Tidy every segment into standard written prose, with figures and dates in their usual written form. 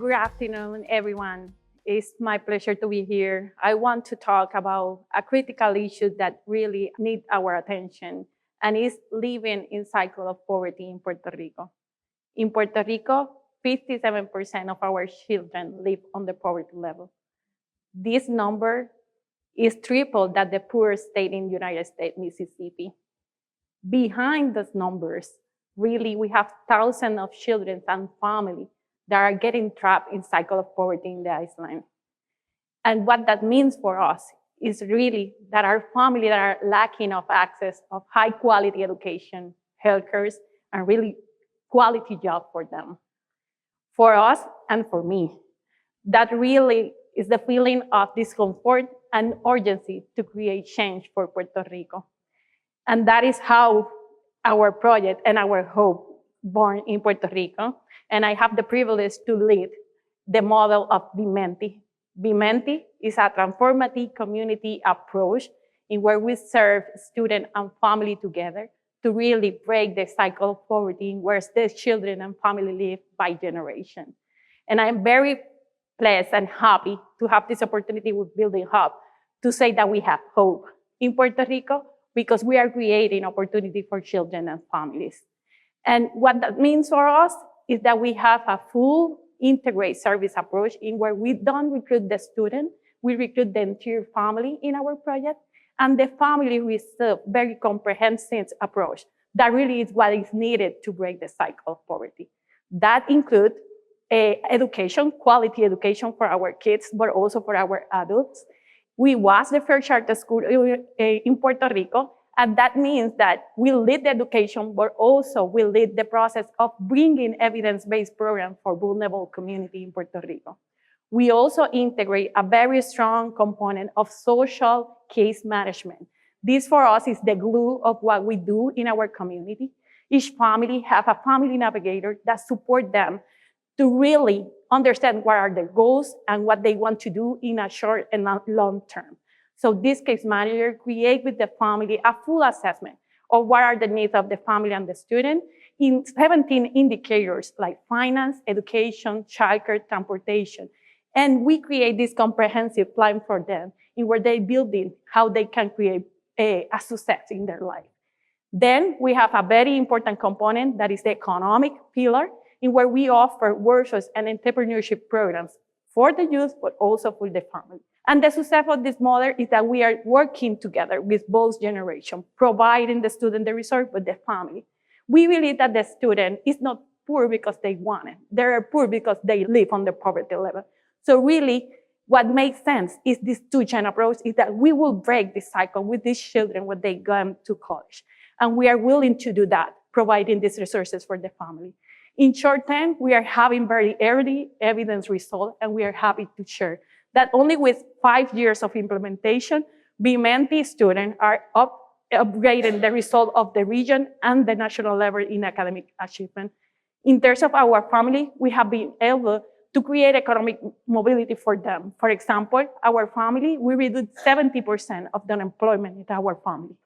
Good afternoon, everyone. It's my pleasure to be here. I want to talk about a critical issue that really needs our attention, and is living in cycle of poverty in Puerto Rico. In Puerto Rico, 57% of our children live on the poverty level. This number is triple that the poorest state in the United States, Mississippi. Behind those numbers, really, we have thousands of children and families that are getting trapped in cycle of poverty in the island. And what that means for us is really that our families that are lacking of access of high quality education, healthcare, and really quality job for them. For us and for me, that really is the feeling of discomfort and urgency to create change for Puerto Rico. And that is how our project and our hope born in Puerto Rico. And I have the privilege to lead the model of Vimenti. Vimenti is a transformative community approach in where we serve student and family together to really break the cycle of poverty where the children and family live by generation. And I'm very blessed and happy to have this opportunity with Building Hub to say that we have hope in Puerto Rico because we are creating opportunity for children and families. And what that means for us is that we have a full integrated service approach in where we don't recruit the student, we recruit the entire family in our project, and the family receive very comprehensive approach. That really is what is needed to break the cycle of poverty. That includes education, quality education for our kids, but also for our adults. We was the first charter school in Puerto Rico, and that means that we lead the education, but also we lead the process of bringing evidence-based programs for vulnerable community in Puerto Rico. We also integrate a very strong component of social case management. This for us is the glue of what we do in our community. Each family have a family navigator that support them to really understand what are their goals and what they want to do in a short and long term. So this case manager create with the family a full assessment of what are the needs of the family and the student in 17 indicators like finance, education, childcare, transportation. And we create this comprehensive plan for them in where they building how they can create a success in their life. Then we have a very important component that is the economic pillar in where we offer workshops and entrepreneurship programs for the youth, but also for the family. And the success of this model is that we are working together with both generations, providing the student the resource, but the family. We believe that the student is not poor because they want it. They are poor because they live on the poverty level. So really, what makes sense is this two-chain approach is that we will break this cycle with these children when they go to college. And we are willing to do that, providing these resources for the family. In short term, we are having very early evidence results, and we are happy to share that only with 5 years of implementation, Vimenti students are upgrading the result of the region and the national level in academic achievement. In terms of our family, we have been able to create economic mobility for them. For example, our family, we reduced 70% of the unemployment in our family.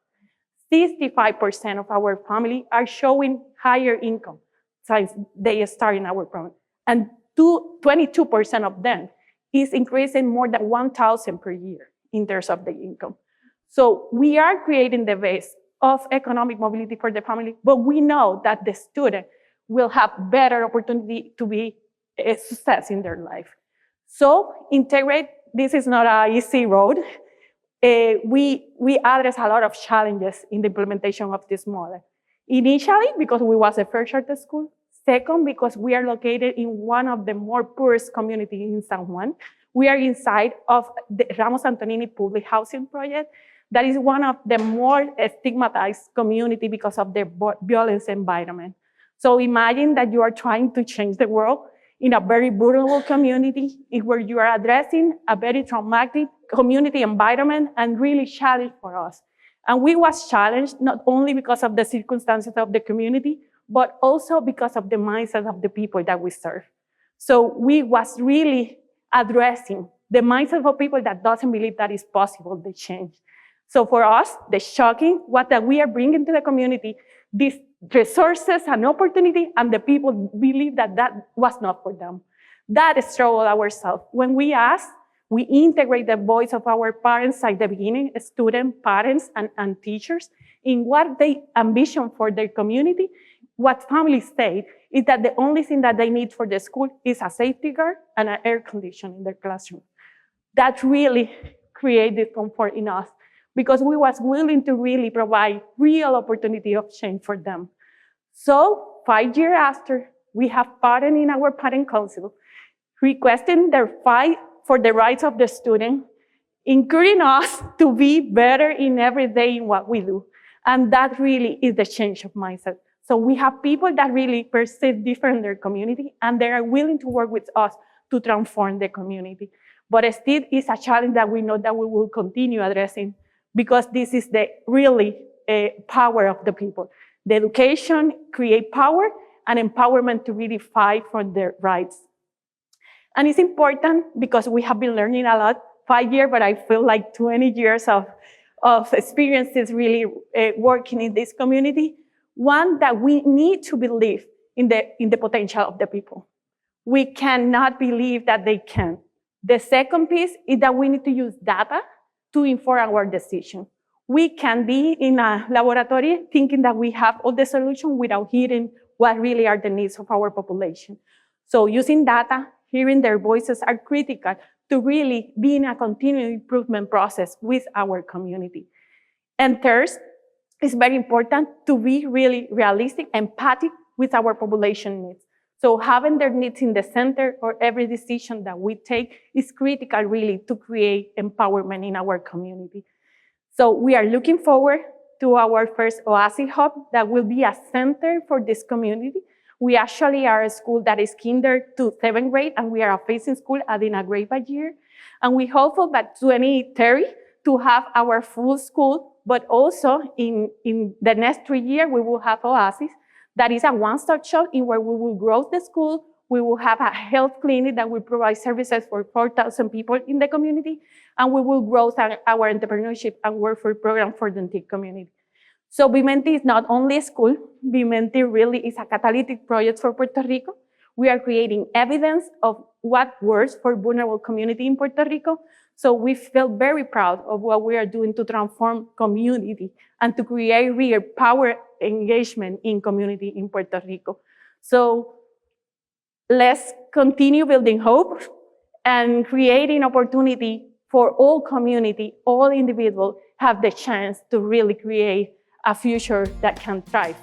65% of our family are showing higher income since they start in our program. And 22% of them is increasing more than 1,000 per year in terms of the income. So we are creating the base of economic mobility for the family, but we know that the student will have better opportunity to be a success in their life. So integrate, this is not an easy road. We address a lot of challenges in the implementation of this model. Initially, because we was the first charter school. Second, because we are located in one of the more poorest communities in San Juan. We are inside of the Ramos Antonini public housing project. That is one of the more stigmatized community because of the violence environment. So imagine that you are trying to change the world in a very vulnerable community where you are addressing a very traumatic community environment and really challenge for us. And we was challenged not only because of the circumstances of the community, but also because of the mindset of the people that we serve. So we was really addressing the mindset of people that doesn't believe that it's possible to change. So for us, the shocking, what that we are bringing to the community, these resources and opportunity, and the people believe that that was not for them. That struggle ourselves. When we ask, we integrate the voice of our parents at the beginning, students, parents, and teachers, in what they ambition for their community. What families say is that the only thing that they need for the school is a safety guard and an air conditioner in their classroom. That really created comfort in us because we was willing to really provide real opportunity of change for them. So 5 years after, we have parents in our parent council requesting their fight for the rights of the student, encouraging us to be better in every day in what we do. And that really is the change of mindset. So we have people that really perceive different in their community, and they are willing to work with us to transform the community. But still, it's a challenge that we know that we will continue addressing because this is the really power of the people. The education create power and empowerment to really fight for their rights. And it's important because we have been learning a lot, 5 years, but I feel like 20 years of experiences really working in this community. One, that we need to believe in the potential of the people. We cannot believe that they can. The second piece is that we need to use data to inform our decision. We can be in a laboratory thinking that we have all the solutions without hearing what really are the needs of our population. So using data, hearing their voices are critical to really be in a continuous improvement process with our community. And third, it's very important to be really realistic, empathic with our population needs. So having their needs in the center or every decision that we take is critical really to create empowerment in our community. So we are looking forward to our first Oasis Hub that will be a center for this community. We actually are a school that is kinder to 7th grade, and we are a facing school adding a grade by year. And we hope by 2030 to have our full school, but also in the next 3 years, we will have Oasis. That is a one-stop shop in where we will grow the school. We will have a health clinic that will provide services for 4,000 people in the community. And we will grow our entrepreneurship and workforce program for the entire community. So Vimenti is not only a school, Vimenti really is a catalytic project for Puerto Rico. We are creating evidence of what works for vulnerable community in Puerto Rico. So we feel very proud of what we are doing to transform community and to create real power engagement in community in Puerto Rico. So let's continue building hope and creating opportunity for all community, all individuals have the chance to really create a future that can thrive.